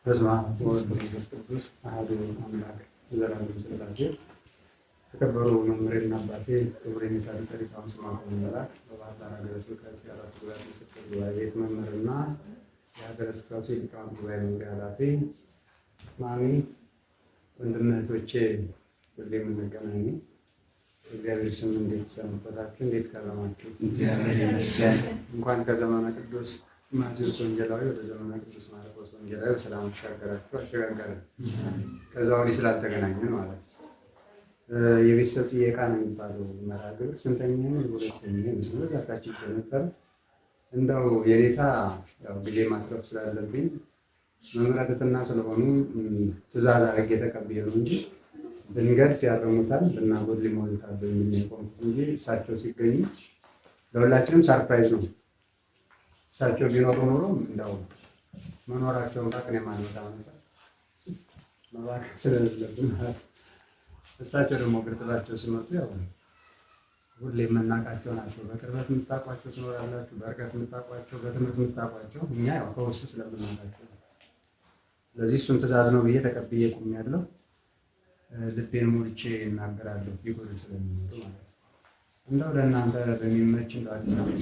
በስመ አብ ወወልድ ወመንፈስ ቅዱስ አሐዱ አምላክ ዘላለም ሥላሴ። የተከበሩ መምህሬና አባቴ ክቡር የኔታ ሊቀ ሊቃውንት ስምዐ መላክ በባህር ዳር ሀገረ ስብከት የአራቱ ጉባኤያት ምስክር ጉባኤ ቤት መምህርና የሀገረ ስብከቱ የሊቃውንት ጉባኤ መምሪያ ኃላፊ ማሚ፣ ወንድም እህቶቼ፣ ሁሌ የምንገናኝ እግዚአብሔር ስም እንዴት ሰነበታችሁ? እንዴት ከረማችሁ? እግዚአብሔር ይመስገን። እንኳን ከዘመነ ቅዱስ ማቴዎስ ወንጌላዊ ወደ ዘመነ ቅዱስ ማርቆስ ወንጌላዊ ሰላም አሸጋገረን። ከዛ ወዲህ ስላልተገናኘን ማለት ነው። የቤተሰብ ጥየቃ ነው የሚባለው መርሃ ግብር ስንተኛ ነው? ሁለተኛ ይመስላል። ዛታችን ነበር። እንደው የኔታ ጊዜ ማትረፍ ስላለብኝ መምረጥትና ስለሆኑ ትእዛዝ አድርጌ ተቀብዬ ነው እንጂ ብንገድፍ ያረሙታል፣ ብናጎድል ይሞሉታል በሚል የቆምኩት እንጂ እሳቸው ሲገኙ ለሁላችንም ሰርፕራይዝ ነው። እሳቸው ቢኖሩ ኖሮ እንደው መኖራቸውን ታቅን የማንመጣ መባከን ስለሌለብን እሳቸው ደግሞ ግርጥላቸው ሲመጡ ያው ሁሌ የምናውቃቸው ናቸው። በቅርበት የምታውቋቸው ትኖራላችሁ፣ በርቀት የምታውቋቸው፣ በትምህርት የምታውቋቸው፣ እኛ ያው ከውስጥ ስለምናውቃቸው ስለዚህ እሱን ትእዛዝ ነው ብዬ ተቀብዬ ቆሜያለሁ። ልቤን ሞልቼ እናገራለሁ ይጎል ስለሚኖሩ ማለት ነው። እንደው ለእናንተ በሚመች እንደው አዲስ ዓመት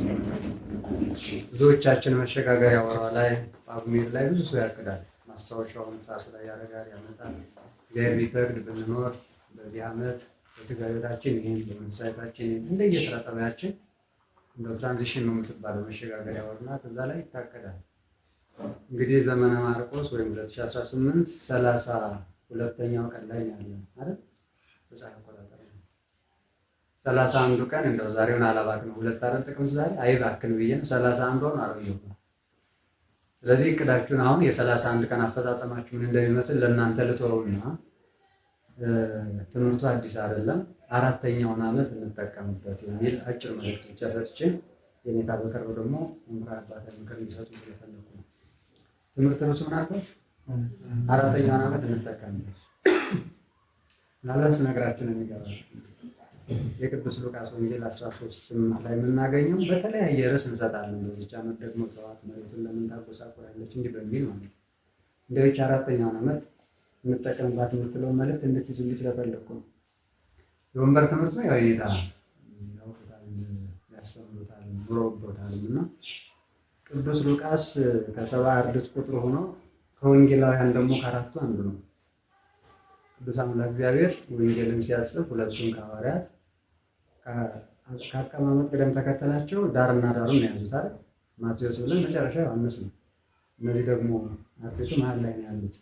ብዙዎቻችን መሸጋገሪያ ወሯ ላይ ጳጉሜን ላይ ብዙ ሰው ያቅዳል። ማስታወሻውን ራሱ ላይ ያደርጋል፣ ያመጣል። እግዚአብሔር ቢፈቅድ ብንኖር በዚህ ዓመት በስጋ ሕይወታችን ይህን በመንፈሳዊታችን እንደየስራ ጠባያችን እንደው ትራንዚሽን ነው የምትባለው መሸጋገሪያ ወር ናት። እዛ ላይ ይታቀዳል። እንግዲህ ዘመነ ማርቆስ ወይም 2018 32ኛው ቀን ላይ ያለ አይደል? በፀሐይ አቆጣጠር ነው 31ዱ ቀን እንደው ዛሬውን አላባክነው ሁለት አረን ጥቅምት ዛሬ አይባክን ብዬ ነው 31ዱን አረየው። ስለዚህ እቅዳችሁን አሁን የ31 ቀን አፈጻጸማችሁ ምን እንደሚመስል ለእናንተ ልተውና ትምህርቱ አዲስ አይደለም፣ አራተኛውን ዓመት እንጠቀምበት የሚል አጭር መልዕክት ብቻ ሰጥቼ የኔታ በቅርቡ ደግሞ መምራ አባታዊ ምክር ሊሰጡ ስለፈለኩ ነው። ትምህርት ርዕሱ ምን አልኩት? አራተኛውን ዓመት እንጠቀምበት። ምናልባት ስነግራችሁ ነው የሚገባው። የቅዱስ ሉቃስ ወንጌል 13:8 ላይ የምናገኘው በተለያየ ርዕስ እንሰጣለን። በዚች ዓመት ደግሞ ተዋት መሬቱን ለምን ታጎሳቁላለች እንዲህ በሚል ማለት ነው። እንደ ብቻ አራተኛውን ዓመት እንጠቀምባት የምትለው መልዕክት እንድትይዙልኝ ስለፈለኩ ነው። የወንበር ትምህርት ነው። ያው የኔታ ያውቁታል፣ ያስተምሩታል፣ ኑረውበታል እና ቅዱስ ሉቃስ ከሰባ አርድእት ቁጥር ሆኖ ከወንጌላውያን ደግሞ ከአራቱ አንዱ ነው። ቅዱስ አምላክ እግዚአብሔር ወንጌልን ሲያጽፍ ሁለቱን ከሐዋርያት ከአቀማመጥ ቅደም ተከተላቸው ዳርና ዳሩን ያዙት አይደል? ማቴዎስ ብለን መጨረሻ ዮሐንስ ነው። እነዚህ ደግሞ አርድእቱ መሀል ላይ ነው ያሉት።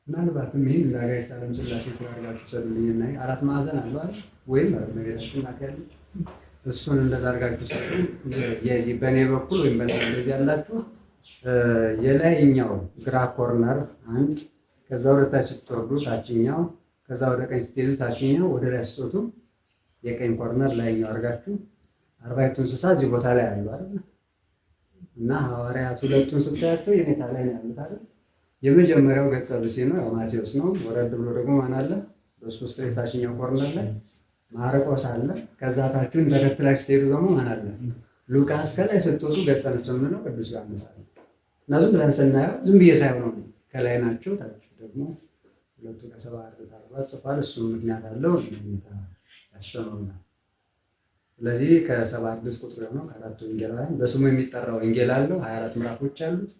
ምናልባትም ይህን ለአጋዕዝተ ዓለም ሥላሴ ስላርጋችሁ ሰዱልኝና አራት ማዕዘን አለው አይደል? ወይም ነገራችን አካል እሱን እንደዛ አድርጋችሁ ሰጡ። የዚህ በእኔ በኩል ወይም በእናንተ እንደዚህ ያላችሁ የላይኛው ግራ ኮርነር አንድ፣ ከዛ ወደ ታች ስትወርዱ ታችኛው፣ ከዛ ወደ ቀኝ ስትሄዱ ታችኛው፣ ወደ ላይ ስትወጡ የቀኝ ኮርነር ላይኛው አድርጋችሁ 40ቱ እንስሳ እዚህ ቦታ ላይ አሉ አይደል? እና ሐዋርያት ሁለቱን ስታያቸው የኔታ ላይ ነው ያሉት አይደል? የመጀመሪያው ገጸ ብእሲ ነው፣ ያው ማቴዎስ ነው። ወረድ ብሎ ደግሞ ማን አለ? በሱ ውስጥ የታችኛው ኮርነር ላይ ማርቆስ አለ። ከዛ ታችሁን ተከትላችሁ ስትሄዱ ደግሞ ማን አለ? ሉቃስ። ከላይ ስትወጡ ገጸ ንስር የምንለው ቅዱስ ዮሐንስ አለ። እና ዝም ብለን ስናየው ዝም ብዬ ሳይሆን ከላይ ናቸው፣ ታች ደግሞ ሁለቱ ከሰባ አርድእት አርባ ጽፏል። እሱም ምክንያት አለው ያስተምሩናል። ስለዚህ ከሰባ አርድእት ቁጥር የሆነው ከአራቱ ወንጌላውያን በስሙ የሚጠራ ወንጌል አለው። 24 ምዕራፎች አሉት።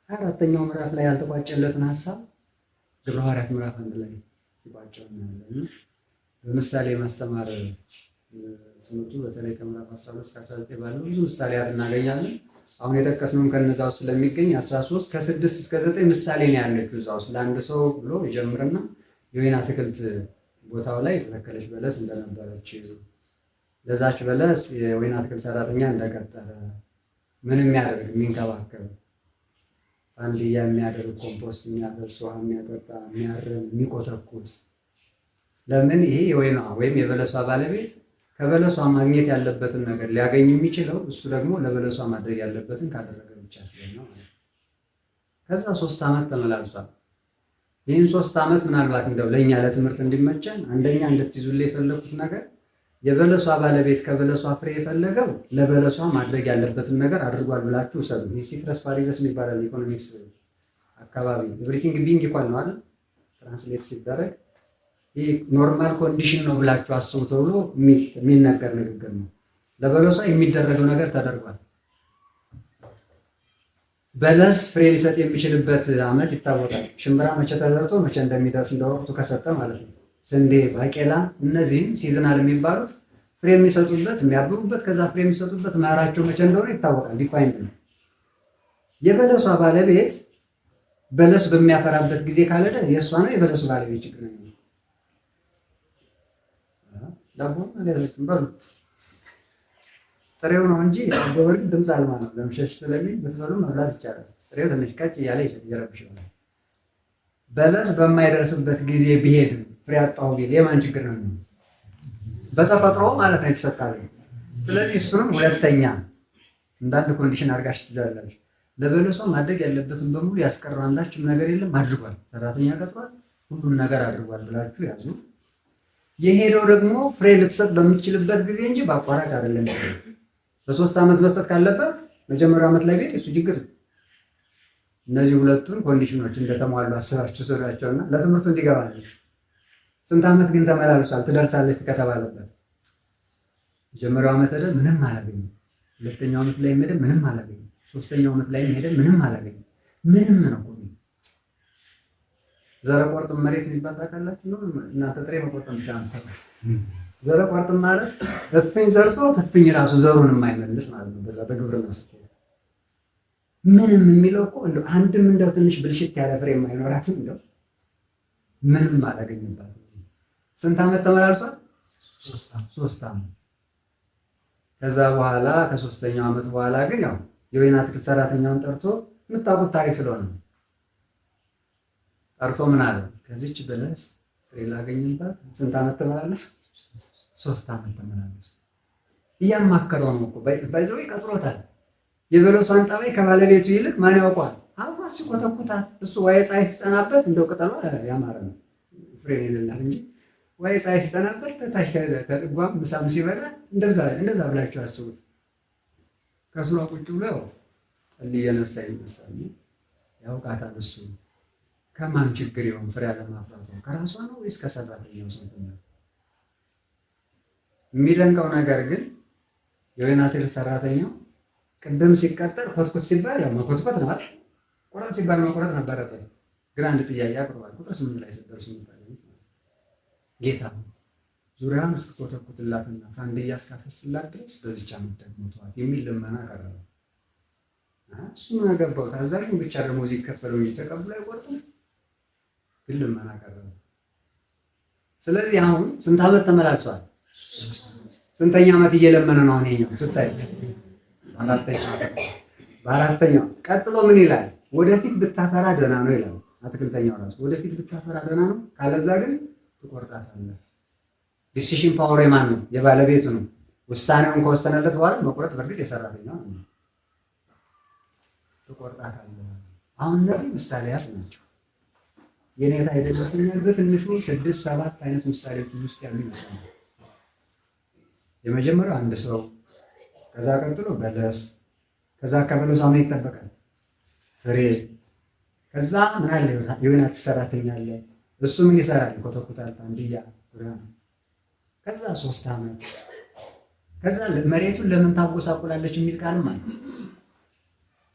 24ኛው ምዕራፍ ላይ ያልተቋጨለትን ሀሳብ ግብረ ሐዋርያት ምዕራፍ 1 ላይ ሲቋጨው እናያለን። በምሳሌ ማስተማር ትምህርቱ በተለይ ከምዕራፍ 12 እስከ 19 ባለው ብዙ ምሳሌያት እናገኛለን። አሁን የጠቀስነውም ከነዛ ውስጥ ስለሚገኝ 13 ከ6 እስከ 9 ምሳሌ ነው ያለችው እዛ ውስጥ። ለአንድ ሰው ብሎ ይጀምርና የወይን አትክልት ቦታው ላይ የተተከለች በለስ እንደነበረች፣ ለዛች በለስ የወይን አትክልት ሰራተኛ እንደቀጠረ፣ ምን የሚያደርግ የሚንከባከብ፣ አንድያ የሚያደርግ፣ ኮምፖስት የሚያፈስ፣ ውሃ የሚያጠጣ፣ የሚያርም፣ የሚቆተኩት። ለምን ይሄ የወይኗ ወይም የበለሷ ባለቤት ከበለሷ ማግኘት ያለበትን ነገር ሊያገኝ የሚችለው እሱ ደግሞ ለበለሷ ማድረግ ያለበትን ካደረገ ብቻ ስለሆነ ማለት ነው። ከዛ 3 ዓመት ተመላልሷል። ይህን 3 ዓመት ምናልባት እንደው ለእኛ ለትምህርት እንዲመቸን አንደኛ እንድትይዙልኝ የፈለኩት ነገር የበለሷ ባለቤት ከበለሷ ፍሬ የፈለገው ለበለሷ ማድረግ ያለበትን ነገር አድርጓል ብላችሁ ውሰዱ። ሲትረስ ፓሪበስ የሚባለው ኢኮኖሚክስ አካባቢ ኤቭሪቲንግ ቢንግ ኢኳል ነው አይደል? ትራንስሌት ሲደረግ ይህ ኖርማል ኮንዲሽን ነው ብላችሁ አስቡ ተብሎ የሚነገር ንግግር ነው። ለበለሷ የሚደረገው ነገር ተደርጓል። በለስ ፍሬ ሊሰጥ የሚችልበት ዓመት ይታወቃል። ሽምብራ መቼ ተዘርቶ መቼ እንደሚደርስ እንደ ወቅቱ ከሰጠ ማለት ነው። ስንዴ፣ ባቄላ እነዚህም ሲዝናል የሚባሉት ፍሬ የሚሰጡበት የሚያብቡበት ከዛ ፍሬ የሚሰጡበት መኸራቸው መቼ እንደሆነ ይታወቃል። ዲፋይንድ ነው። የበለሷ ባለቤት በለስ በሚያፈራበት ጊዜ ካለደ የእሷ ነው የበለሱ ባለቤት ችግር ነው። ዳቦ አልያዘችም በሉ ጥሬው ነው እንጂ ጎበር ድምፅ አልማ ነው። ለምሸሽ ስለሚል ብትበሉ መብላት ይቻላል። ጥሬው ትንሽ ቀጭ እያለ ይረብሽ ይሆናል። በለስ በማይደርስበት ጊዜ ቢሄድ ፍሬ አጣሁ ቢል የማን ችግር ነው? በተፈጥሮ ማለት ነው የተሰጣለ። ስለዚህ እሱንም ሁለተኛ እንዳንድ ኮንዲሽን አድርጋሽ ትይዛለሽ። ለበለሷ ማድረግ ያለበትን በሙሉ ያስቀረው አንዳችም ነገር የለም። አድርጓል፣ ሰራተኛ ቀጥሯል፣ ሁሉን ነገር አድርጓል ብላችሁ ያዙ። የሄደው ደግሞ ፍሬ ልትሰጥ በምትችልበት ጊዜ እንጂ በአቋራጭ አይደለም። በ3 ዓመት መስጠት ካለበት መጀመሪያው ዓመት ላይ ቢሄድ እሱ ችግር። እነዚህ ሁለቱን ኮንዲሽኖች እንደተሟሉ አስባችሁ ሰራቸውና ለትምህርቱ እንዲገባ ነው። ስንት ዓመት ግን ተመላልሷል ትደርሳለች ከተባለበት? መጀመሪያው ዓመት ሄደ ምንም አላገኘም። ሁለተኛው ዓመት ላይ ሄደ ምንም አላገኘም። ሶስተኛው ዓመት ላይ ሄደ ምንም አላገኘም። ምንም ነው እኮ ዘረ ቆርጥም መሬት የሚባል ታውቃላችሁ ነው? እናንተ ጥሬ መቆርጥም ብቻ ነው። ዘረ ቆርጥም ማለት እፍኝ ዘርቶ እፍኝ ራሱ ዘሩን የማይመልስ ማለት ነው። በዛ በግብርና ውስጥ ምንም የሚለው እኮ እንደው አንድም እንደው ትንሽ ብልሽት ያለ ፍሬ የማይኖራትም እንደው ምንም አላገኘባትም። ስንት ዓመት ተመላልሷል? 3 ዓመት። ከዛ በኋላ ከ3ኛው ዓመት በኋላ ግን ያው የወይን አትክልት ሰራተኛውን ጠርቶ የምታውቁት ታሪክ ስለሆነ ጠርቶ ምን አለ? ከዚች በለስ ፍሬ ላገኝባት ስንት ዓመት ተመላለስ? 3 ዓመት ተመላለስ። እያማከረው ነው እኮ ባይዘው ይቀጥሮታል። የበለሷን ጠባይ ከባለቤቱ ይልቅ ማን ያውቋል? አባ ሲቆተቁታል። እሱ ዋይ ፀሐይ ሲጸናበት እንደው ቅጠሏ ያማረ ነው ፍሬ የሌላት እንጂ ዋይ ፀሐይ ሲጸናበት ተታሽ ተጥጓም ምሳም ሲበላ እንደዛ ብላችሁ አስቡት። ከስሏ ቁጭ ብሎ ጠል እየነሳ ይመስላል። ያውቃታል እሱ ከማን ችግር ይሆን ፍሬ አለማፍራቷ? ከራሷ ነው ወይስ ከሰራተኛው ስንፍና? የሚደንቀው ነገር ግን የወይን አትክልት ሰራተኛው ቅድም ሲቀጠር ኮትኩት ሲባል ያው መኮትኮት ነው አይደል? ቁረጥ ሲባል መቁረጥ ነበረበት። ግን አንድ ጥያቄ አቅርቧል። ቁጥር 8 ላይ ስትደርሱ ጌታ ዙሪያውን እስክትኮተኩትላትና ፋንድያ እስካፈስላት ድረስ በዚች ዓመት ደግሞ ተዋት የሚል ልመና ቀረበ። እሱ ምን አገባው? ታዛዡን ብቻ ደሞዝ ይከፈለው እንጂ ተቀብሎ አይቆርጥም። ግን ልመና ቀረበ። ስለዚህ አሁን ስንት ዓመት ተመላልሷል? ስንተኛ ዓመት እየለመነ ነው? አሁን ይሄኛው ስታይ በአራተኛው ቀጥሎ ምን ይላል? ወደፊት ብታፈራ ደህና ነው ይላል። አትክልተኛው ራሱ ወደፊት ብታፈራ ደህና ነው፣ ካለዛ ግን ትቆርጣታለህ። ዲሲሽን ፓወር የማን ነው? የባለቤቱ ነው። ውሳኔውን ከወሰነለት በኋላ መቁረጥ በእርግጥ የሰራተኛው ነው። ትቆርጣታለህ። አሁን እነዚህ ምሳሌያት ናቸው። የኔታ አይደለኛል በትንሹ 6-7 አይነት ምሳሌዎች ውስጥ ያሉ ይመስላል። የመጀመሪያው አንድ ሰው፣ ከዛ ቀጥሎ በለስ፣ ከዛ ከበለሷ ምን ይጠበቃል? ፍሬ። ከዛ ምን አለ? የወይን አትክልት ሰራተኛ አለ። እሱ ምን ይሰራል? ይኮተኩታል፣ ፋንድያ ብርሃን። ከዛ 3 ዓመት። ከዛ መሬቱን ለምን ታጎሳቁላለች የሚል ቃልም አለ።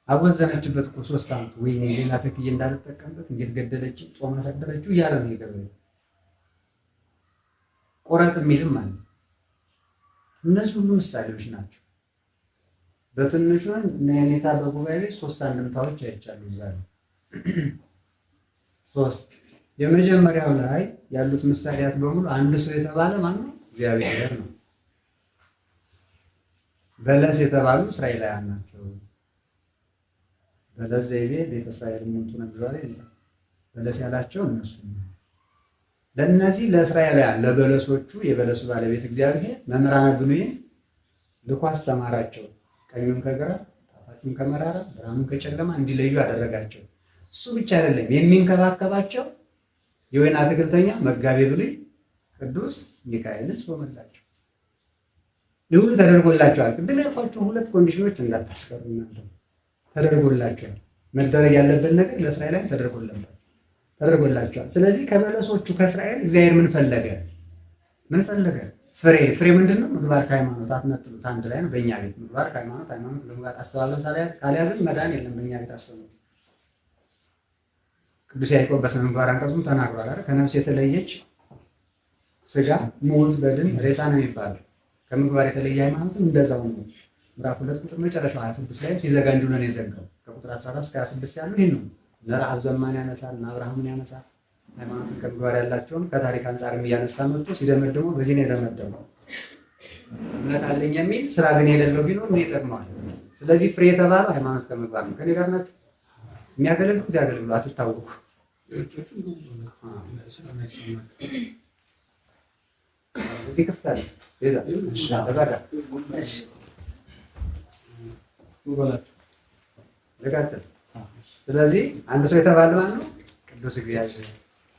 አጎዘነችበት እኮ 3 ዓመት። ወይኔ ሌላ ተክዬ እንዳልጠቀምበት እንዴት ገደለች፣ ጾም አሳደረችው እያለ ነው የገበሬው። ቆረጥ የሚልም አለ። እነዚህ ሁሉ ምሳሌዎች ናቸው። በትንሹ የኔታ በጉባኤ ቤት 3 አንድምታዎች አይቻሉ። ዛሬ 3 የመጀመሪያው ላይ ያሉት ምሳሌያት በሙሉ አንድ ሰው የተባለ ማን ነው? እግዚአብሔር ነው። በለስ የተባሉ እስራኤላውያን ናቸው። በለስ ዘይቤ ቤተ እስራኤል ምንቱ ነግሯል ይላል። በለስ ያላቸው እነሱ ነው። ለእነዚህ ለእስራኤላውያን ለበለሶቹ የበለሱ ባለቤት እግዚአብሔር መምህራነ ብሉይን ልኮ አስተማራቸው። ቀኙን ከግራ ጣፋጩን ከመራራ ብርሃኑን ከጨለማ እንዲለዩ አደረጋቸው። እሱ ብቻ አይደለም የሚንከባከባቸው የወይን አትክልተኛ መጋቤ ብሉይ ቅዱስ ሚካኤልን ሾመላቸው። ይህ ሁሉ ተደርጎላቸዋል። ቅድም ያልኳቸው 2 ኮንዲሽኖች እንዳታስቀሩ እናንተ ተደርጎላቸዋል። መደረግ ያለበት ነገር ለእስራኤላውያን ተደርጎላቸዋል። ስለዚህ ከበለሶቹ ከእስራኤል እግዚአብሔር ምን ፈለገ? ፍሬ ምንድን ነው? ምግባር ከሃይማኖት አትነጥሉት፣ አንድ ላይ ነው። በእኛ ቤት ምግባር ከሃይማኖት፣ ሃይማኖት ለምግባር አስተባብለን ካልያዝን መዳን የለም። በእኛ ቤት አስተምሮ ቅዱስ ያዕቆብ በሥነ ምግባር አንቀጹም ተናግሯል አይደል? ከነፍስ የተለየች ስጋ ሙት በድን ሬሳ ነው የሚባለው። ከምግባር የተለየ ሃይማኖትም እንደዛው ነው። ምዕራፍ 2 ቁጥር መጨረሻው 26 ላይም ሲዘጋ እንዲሁ ነው የዘጋው። ከቁጥር 14 እስከ 26 ያለው ይሄን ነው። ለረአብ ዘማን ያነሳል እና አብርሃምን ያነሳል። ሃይማኖትን ከምግባር ያላቸውን ከታሪክ አንጻርም እያነሳ መጥቶ ሲደመድመው በዚህ ነው የደመደመው። እምነት አለኝ የሚል ስራ ግን የሌለው ቢኖር ምን ይጠቅመዋል? ስለዚህ ፍሬ የተባለው ሃይማኖት ከምግባር ነው። ከኔ ጋር ናቸው። የሚያገለግሉት ያገለግሉ፣ አትታወቁ። እዚህ ክፍት አለ ተባዳ ለጋተል። ስለዚህ አንድ ሰው የተባለ ማን ነው? ቅዱስ እግዚአብሔር።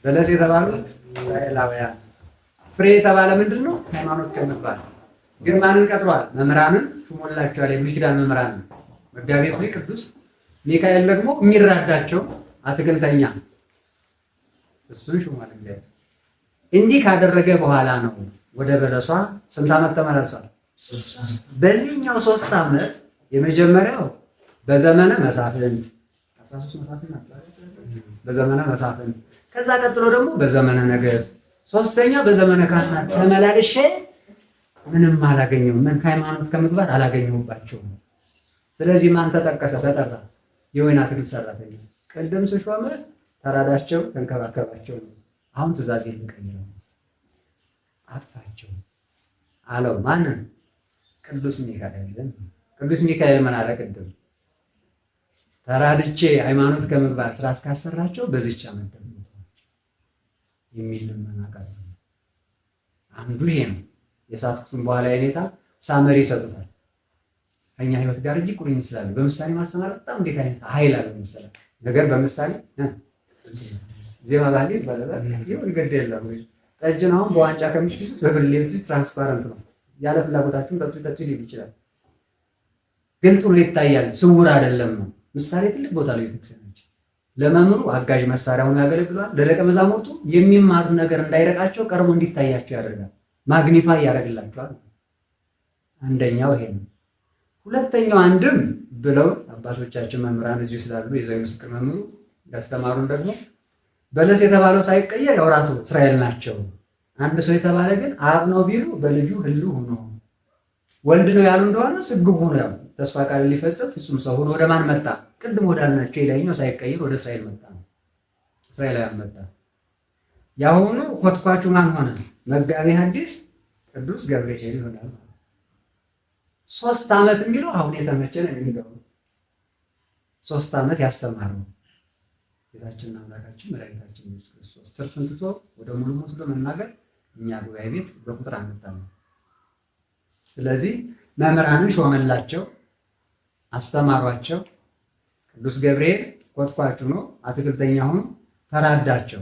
በለስ የተባሉ እስራኤላውያን። ፍሬ የተባለ ምንድን ነው? ሃይማኖት ከምግባር። ግን ማንን ቀጥሯል? መምህራንን ሹሞላቸዋል። የብሉይ ኪዳን መምህራን መጋቤ ሆይ ቅዱስ ሚካኤል ደግሞ የሚራዳቸው አትክልተኛ እሱን ሹሟል እግዚአብሔር። እንዲህ ካደረገ በኋላ ነው ወደ በለሷ ስንት ዓመት ተመላልሷል? በዚህኛው 3 ዓመት የመጀመሪያው በዘመነ መሳፍንት 13 መሳፍንት በዘመነ መሳፍንት፣ ከዛ ቀጥሎ ደግሞ በዘመነ ነገሥት፣ ሶስተኛ በዘመነ ካህናት ተመላልሼ ምንም አላገኘሁም። ምን ሃይማኖት ከምግባር አላገኘሁባቸውም። ስለዚህ ማን ተጠቀሰ? ተጠራ። የወይን አትክልት ሰራተኛ። ቅድም ስሾመ ተራዳቸው፣ ተንከባከባቸው ነው። አሁን ትእዛዝ የሚቀይረው አጥፋቸው አለው። ማንን? ቅዱስ ሚካኤልን። ቅዱስ ሚካኤል ምን አለ? ቅድም ተራድቼ ሃይማኖት ከምግባር ስራ እስካሰራቸው በዚህች ዓመት ደግሞ የሚል መናቀር አንዱ ይሄ ነው። የሳትኩትን በኋላ የኔታ ሳመሪ ይሰጡታል። ከኛ ህይወት ጋር እጅግ ቁርኝት ስላለ በምሳሌ ማስተማር በጣም እንዴት አይነት ኃይል አለው መሰለህ። ነገር በምሳሌ ዜማ ባህል ይባላል። ይሁን ግድ የለም። ጠጅን አሁን በዋንጫ ከምትይዙት በብርሌ ብትይዙት ትራንስፓረንት ነው። ያለ ፍላጎታችሁን ጠጡ ሊል ይችላል። ግልጥ ነው፣ ይታያል፣ ስውር አይደለም ነው። ምሳሌ ትልቅ ቦታ ላይ ቤተክርስቲያኖች ለመምህሩ አጋዥ መሳሪያ ሆኖ ያገለግለዋል። ለደቀ መዛሙርቱ የሚማሩት ነገር እንዳይረቃቸው ቀርቦ እንዲታያቸው ያደርጋል። ማግኒፋይ ያደርግላቸዋል። አንደኛው ይሄ ነው። ሁለተኛው አንድም ብለው አባቶቻችን መምህራን እዚሁ ስላሉ የዛው ምስክር መምህሩ ያስተማሩን ደግሞ በለስ የተባለው ሳይቀየር ያው ራሱ እስራኤል ናቸው። አንድ ሰው የተባለ ግን አብ ነው ቢሉ በልጁ ህልው ሆኖ ወልድ ነው ያሉ እንደሆነ ስግብ ሆኖ ያው ተስፋ ቃል ሊፈጽም ፍጹም ሰው ሆኖ ወደ ማን መጣ? ቅድም ወዳልናቸው የላይኛው ሳይቀየር ወደ እስራኤል መጣ ነው። እስራኤላውያን መጣ። ያሁኑ ኮትኳቹ ማን ሆነ? መጋቤ ሐዲስ ቅዱስ ገብርኤል ይሆናል። 3 ዓመት የሚለው አሁን የተመቸነ የሚገቡ 3 ዓመት ያስተማረው ጌታችንና አምላካችን መድኃኒታችን ኢየሱስ ክርስቶስ ትርፍን ትቶ ወደ ሙሉ ወስዶ መናገር እኛ ጉባኤ ቤት በቁጥር አንታለን። ስለዚህ መምህራንን ሾመላቸው፣ አስተማሯቸው። ቅዱስ ገብርኤል ኮትኳቹ ነው፣ አትክልተኛ ሆኖ ተራዳቸው።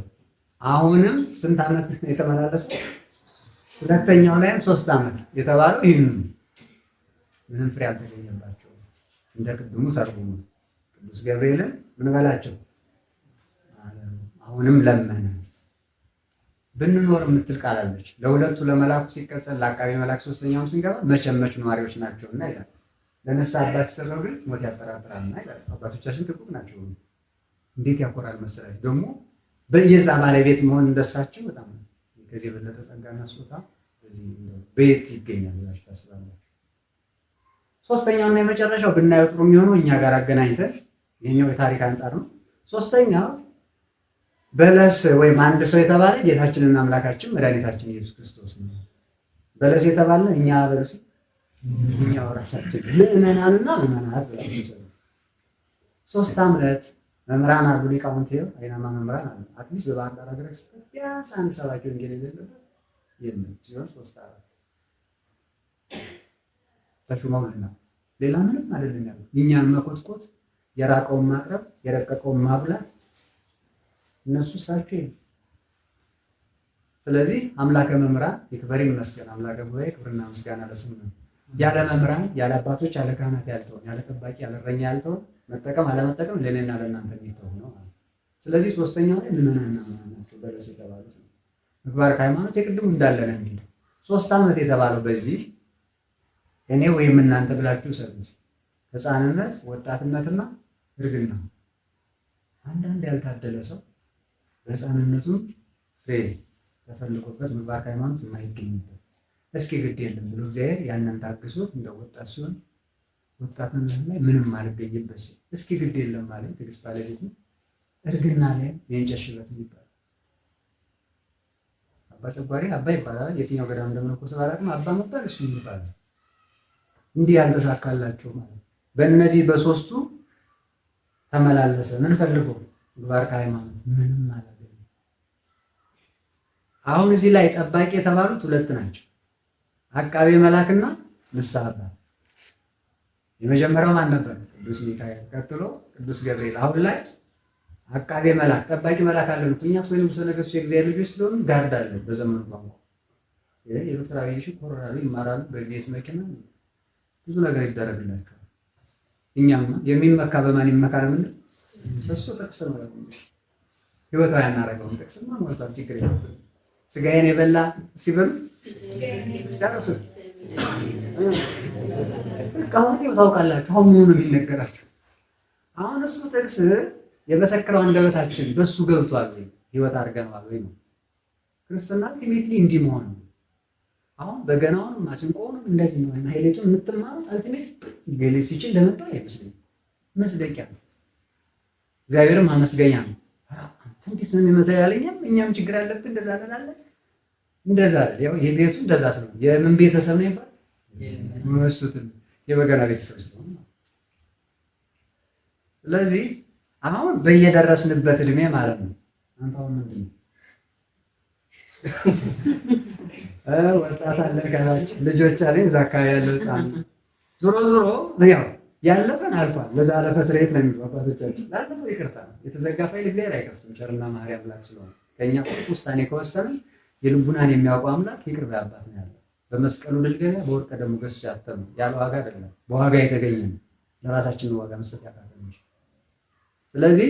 አሁንም ስንት ዓመት የተመላለሰው? ሁለተኛው ላይም 3 ዓመት የተባለው ይህን ምንም ፍሬ አልተገኘባቸው። እንደ ቅድሙ ተርጉሙት። ቅዱስ ገብርኤልን ምን በላቸው? አሁንም ለመነ። ብንኖር የምትል ቃል አለች። ለሁለቱ ለመላኩ ሲቀጸል ለአቃቤ መላክ ሶስተኛውም ስንገባ መቸመች ነዋሪዎች ናቸውና ይላል። ለንስሐ አባት ሲሰራው ግን ሞት ያጠራጥራልና ይላል። አባቶቻችን ትጉ ናቸው። እንዴት ያኮራል መሰላችሁ! ደግሞ በየዛ ባለቤት መሆን እንደሳቸው በጣም ከዚህ የበለጠ ጸጋና ስጦታ በየት ይገኛል ብላችሁ ታስባላችሁ? ሶስተኛውና የመጨረሻው ብናየው ጥሩ የሚሆነው እኛ ጋር አገናኝተን ይሄኛው የታሪክ አንጻር ነው። ሶስተኛው በለስ ወይም አንድ ሰው የተባለ ጌታችንና አምላካችን መድኃኒታችን ኢየሱስ ክርስቶስ ነው። በለስ የተባለ እኛ በለስ እኛው ራሳችን ምዕመናንና ምዕመናት ብላችሁ 3 ዓመት መምህራን አሉ፣ ሊቃውንት ይኸው አይናማ መምህራን አሉ። አትሊስት በባህር ዳር ሀገረ ስብከት ቢያንስ አንድ ሰባኪ ወንጌል የሌለበት የለም ሲሆን 3 ዓመት ተሹመውልናል። ሌላ ምንም አይደለም ያለው። እኛን መኮትኮት፣ የራቀውን ማቅረብ፣ የረቀቀውን ማብላት እነሱ ስራቸው ይሄ። ስለዚህ አምላከ መምህራን ይክበር ይመስገን። አምላከ ጉባኤ ክብርና ምስጋና ለስሙ ነው። ያለ መምህራን፣ ያለ አባቶች፣ ያለ ካህናት ያልተውን፣ ያለ ጠባቂ፣ ያለ እረኛ ያልተውን መጠቀም አለመጠቀም ለእኔና ለእናንተ የሚተው ነው ማለት። ስለዚህ ሶስተኛው ላይ ምዕመናንና ምዕመናን ናቸው በለስ የተባሉት ነው። ምግባር ከሃይማኖት የቅድሙ እንዳለ ነው የሚሄደው። 3 ዓመት የተባለው በዚህ እኔ ወይም እናንተ ብላችሁ ሰሩት። ሕፃንነት፣ ወጣትነትና እርግና። አንዳንድ ያልታደለ ሰው በሕፃንነቱም ፍሬ ተፈልጎበት ምግባር ከሃይማኖት የማይገኝበት እስኪ ግድ የለም ብሎ እግዚአብሔር ያንን ታግሶት እንደ ወጣት ሲሆን ወጣትነት ላይ ምንም አልገኝበት ሲል እስኪ ግድ የለም ማለት ትዕግስት ባለቤት ነው። እርግና ላይ የእንጨት ሽበት ይባላል። አባ ጨጓሬ አባ ይባላል። የትኛው ገዳም እንደምንቆስ ባላቅም አባ መባል እሱ ይባላል። እንዲህ ያልተሳካላቸው ማለት በእነዚህ በሶስቱ ተመላለሰ። ምን ፈልጎ ምግባር ከሃይማኖት ምንም አላገኘም። አሁን እዚህ ላይ ጠባቂ የተባሉት 2 ናቸው፣ አቃቤ መላክና ንስሐ አባት። የመጀመሪያው ማን ነበር? ቅዱስ ሚካኤል፣ ቀጥሎ ቅዱስ ገብርኤል። አሁን ላይ አቃቤ መላክ ጠባቂ መላክ አለ። እኛ ወይ ንጉሠ ነገሥቱ የእግዚአብሔር ልጆች ስለሆኑ ጋርድ አለ። በዘመኑ ቋንቋ የኤርትራ ልጆች ኮሎራዶ ይማራሉ፣ በቤት መኪና ብዙ ነገር ይደረግላቸዋል። እኛም የሚመካ በማን ይመካ ነው? ምን ሰስቶ ጥቅስ ነው ህይወታ ያናረገውን ጥቅስማ ሞልቷል። ችግር የለም። ስጋዬን የበላ ሲበሉት ዳረሱት። አሁን ታውቃላችሁ። አሁን ምኑ ነው የሚነገራችሁ? አሁን እሱ ጥቅስ የመሰከረው አንደበታችን በሱ ገብቷል ወይ ህይወት አድርገናል ወይ ነው። ክርስትና አልቲሜትሊ እንዲህ መሆን ነው። አሁን በገናውንም ማሲንቆውንም እንደዚህ ነው። ኃይሌቱን የምትማሩት አልቲሜት ገሌ ሲችል ለመጣ አይመስልም። መስደቂያ ነው። እግዚአብሔርም አመስገኛ ነው። እንዴት ነው የሚመጣ ያለኝም እኛም ችግር አለብን። እንደዛ እንላለን። እንደዛ አይደል? ያው የቤቱ እንደዛ ስለሆነ የምን ቤተሰብ ነው ይባል መስሱትን የበገና ቤተሰብ ስለሆነ ስለዚህ አሁን በየደረስንበት እድሜ ማለት ነው። አንተ አሁን ምንድን ነው ወጣት አለ ካላች ልጆች አለኝ እዛ አካባቢ ያለው ሕፃን ዞሮ ያው ያለፈን አልፏል። ለዛ አለፈ ስርየት ነው የሚሉ አባቶቻችን። ላለፈው ይቅርታ ነው። የተዘጋ ፋይል እግዚአብሔር አይከፍትም። ቸርና መሐሪ አምላክ ስለሆነ ከእኛ ውሳኔ ከወሰነ የልቡናን የሚያውቀው አምላክ ይቅር ባይ አባት ነው ያለው። በመስቀሉ ድልገና በወርቀ ደሙ ገዝቶ ያተመ ያለ ዋጋ አይደለም፣ በዋጋ የተገኘ ነው። ለራሳችን ዋጋ መስጠት ያቃተን እንጂ። ስለዚህ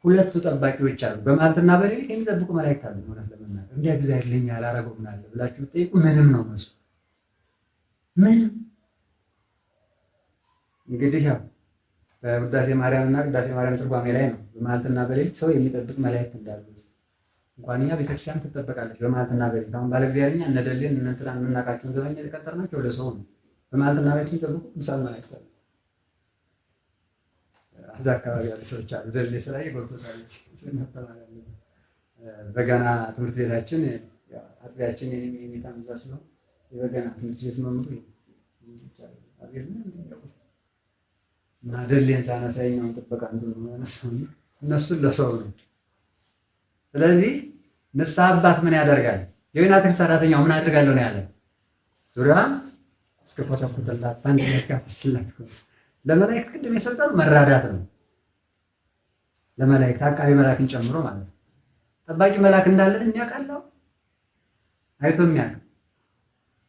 2 ጠባቂዎች አሉ፣ በመዓልትና በሌሊት የሚጠብቁ መላእክት አሉ። እውነት ለመናገር እንዲያ እግዚአብሔር ለኛ ያላረገው ምን አለ ብላችሁ ጠይቁ። ምንም ነው መልሱ፣ ምንም። እንግዲህ ያው በውዳሴ ማርያም እና ቅዳሴ ማርያም ትርጓሜ ላይ ነው በመዓልትና በሌሊት ሰው የሚጠብቅ መላእክት እንዳሉ። እንኳን እኛ ቤተክርስቲያን ትጠበቃለች በመዓልትና በሌሊት። አሁን ባለ እግዚአብሔርኛ እነ ደሌን እነ እንትናን የምናውቃቸውን ዘበኛ የቀጠርናቸው ለሰው ነው። በመዓልትና በሌሊት የሚጠብቁ ቅዱሳን መላእክት አሉ። እዛ አካባቢ ያሉ ሰዎች አሉ። ደሌ ስራ ይጎርቶታለች በገና ትምህርት ቤታችን አጥቢያችን የሚታም እዛ ስለሆነ የበገና ትምህርት ቤት መምሩ እና ደሌን ሳነሳኛውን ጥበቃ እንደሆነ እነሱን ለሰው ነው። ስለዚህ ንስሐ አባት ምን ያደርጋል? የወይን አትክልት ሰራተኛው ምን አድርጋለሁ ነው ያለ? ዙሪያዋን እስከ ኮተኮተላት ባንድ ያስካፍስላት። ለመላእክት ቅድም የሰጠነው መራዳት ነው። ለመላእክት አቃቤ መላክን ጨምሮ ማለት ነው። ጠባቂ መላክ እንዳለን የሚያውቃለው አይቶ የሚያውቅ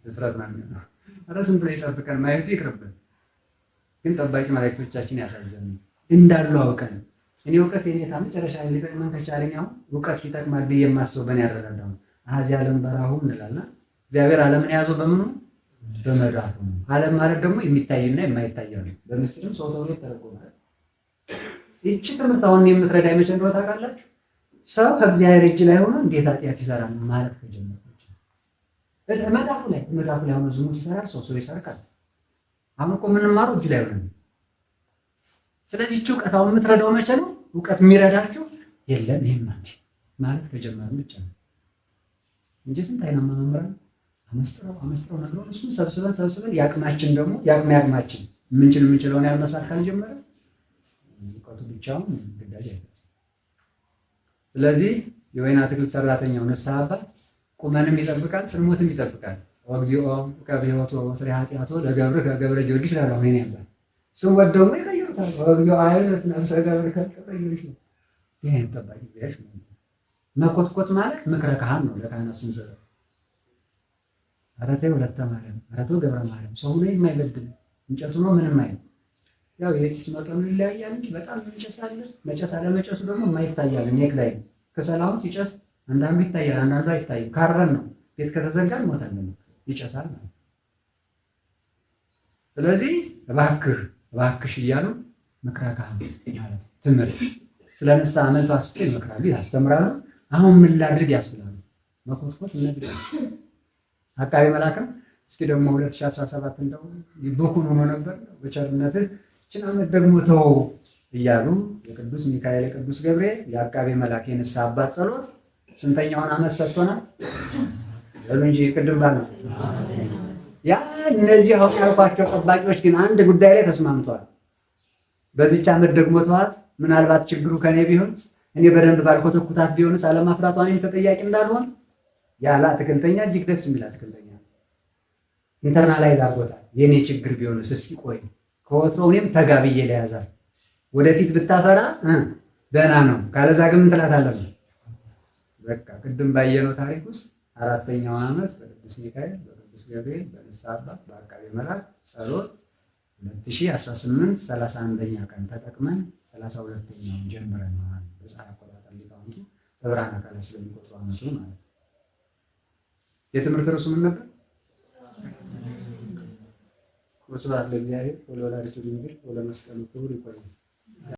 ድፍረት ነው የሚሆነው። ኧረ ዝም ብሎ ይጠብቀን ማየቱ ይቅርብን። ግን ጠባቂ መላእክቶቻችን ያሳዘኑ እንዳሉ አውቀን እኔ እውቀት የኔታ መጨረሻ ሊጠቅመን ከቻለኝ አሁን እውቀት ይጠቅማል ብዬ የማስበው በእኔ ያረዳዳው አዚህ ዓለም በራሁ እንላልና እግዚአብሔር ዓለምን የያዘው በምኑ በመዳፉ ነው። ዓለም ማለት ደግሞ የሚታይና የማይታይ ነው። በምስጢርም ሰው ተብሎ ተረጎማል። እቺ ትምህርት አሁን የምትረዳ መቼ እንደሆነ ታውቃላችሁ? ሰው ከእግዚአብሔር እጅ ላይ ሆኖ እንዴት ኃጢአት ይሰራል ማለት ከጀመረ መዳፉ ላይ ሆኖ ዝሙት ይሰራል፣ ሰው ይሰርቃል። አሁን እኮ የምንማረው እጅ ላይ ሆነ። ስለዚህ እቺ እውቀት አሁን የምትረዳው መቼ ነው? እውቀት የሚረዳችሁ የለም ይሄን ማለት ከጀመረ ብቻ ነው እንጂ ስንት አይነት መምህራን አመስጥረው ነግረውን እሱን ሰብስበን ያቅማችን ደግሞ ያቅማችን የምንችለውን ያህል መስራት ካልጀመረ እውቀቱ ብቻውን ግዳጅ አይፈጽም። ስለዚህ የወይን አትክልት ሰራተኛው ንስሐ አባት ቁመንም ይጠብቃል፣ ጽልሞትም ይጠብቃል። ወግዚኦ ከብዮቶ ወስሪ ኃጢአቶ ለገብርህ ከገብረ ጊዮርጊስ ላለው ምን ያባል ስወደው ነው ይቀይሩታል። ወግዚኦ አይነት ነፍሰ ገብርህ ከገብረ ጊዮርጊስ ነው። ይሄን ጠባቂ ቢያሽ መኮትኮት ማለት ምክረ ካህን ነው። ለካህናት ስንሰጠው አረቴ ወለተ ማርያም አረቴ ገብረ ማርያም ሰው ነው የማይበድል እንጨቱ ነው ምንም አይደል። ያው የጭስ መጠኑ ይለያያል እንጂ በጣም እንጨሳለን። መጨስ አለመጨሱ ደግሞ የማይታያል። ኔክ ላይ ከሰላም ሲጨስ አንዳንዱ ይታያል፣ አንዳንዱ አይታይም። ካረን ነው ቤት ከተዘጋ እንሞታለን፣ ይጨሳል ማለት። ስለዚህ እባክህ እባክሽ እያሉ ምክረ ካህን ማለት ትምህርት ስለ ንስሐ መቶ አስፌ ይመክራሉ፣ ያስተምራሉ። አሁን ምን ላድርግ ያስብላሉ። መኮትኮት እነዚህ አቃቤ መላክም እስኪ ደግሞ 2017 እንደው ይበኩን ሆኖ ነበር በቸርነትህ ይህችን ዓመት ደግሞ ተው እያሉ የቅዱስ ሚካኤል የቅዱስ ገብርኤል የአቃቤ መላክ የንስሐ አባት ጸሎት ስንተኛውን ዓመት ሰጥቶናል? ለሉ እንጂ ቅድም ባለ ያ እነዚህ አሁን ያልኳቸው ጠባቂዎች ግን አንድ ጉዳይ ላይ ተስማምተዋል። በዚህች ዓመት ደግሞ ተዋት፣ ምናልባት ችግሩ ከኔ ቢሆን እኔ በደንብ ባልኮተኩታት ቢሆንስ አለማፍራቷን እኔም ተጠያቂ እንዳልሆን ያለ አትክልተኛ እጅግ ደስ የሚል አትክልተኛ ኢንተርናላይዝ አድርጎታል። የኔ ችግር ቢሆንስ እስኪ ቆይ ከወትሮ እኔም ተጋብዬ ለያዛል ወደፊት ብታፈራ ደህና ነው፣ ካለዛ ግን ምን ትላታለህ? በቃ ቅድም ባየነው ታሪክ ውስጥ አራተኛውን ዓመት በቅዱስ ሚካኤል በቅዱስ ገብርኤል በንስሐ አባት በአቃቤ መላክ ጸሎት 2018 31ኛ ቀን ተጠቅመን 32ኛውን ጀምረናል። በፀሐይ አቆጣጠር ሊቃውንቱ በብርሃነ ካህናት ስለሚቆጥሩ ዓመቱ ማለት ነው። የትምህርት ርዕሱ ምን ነበር? ወስብሐት ለእግዚአብሔር ወለወላዲቱ ድንግል ወለመስቀሉ ክቡር። ይቆያል።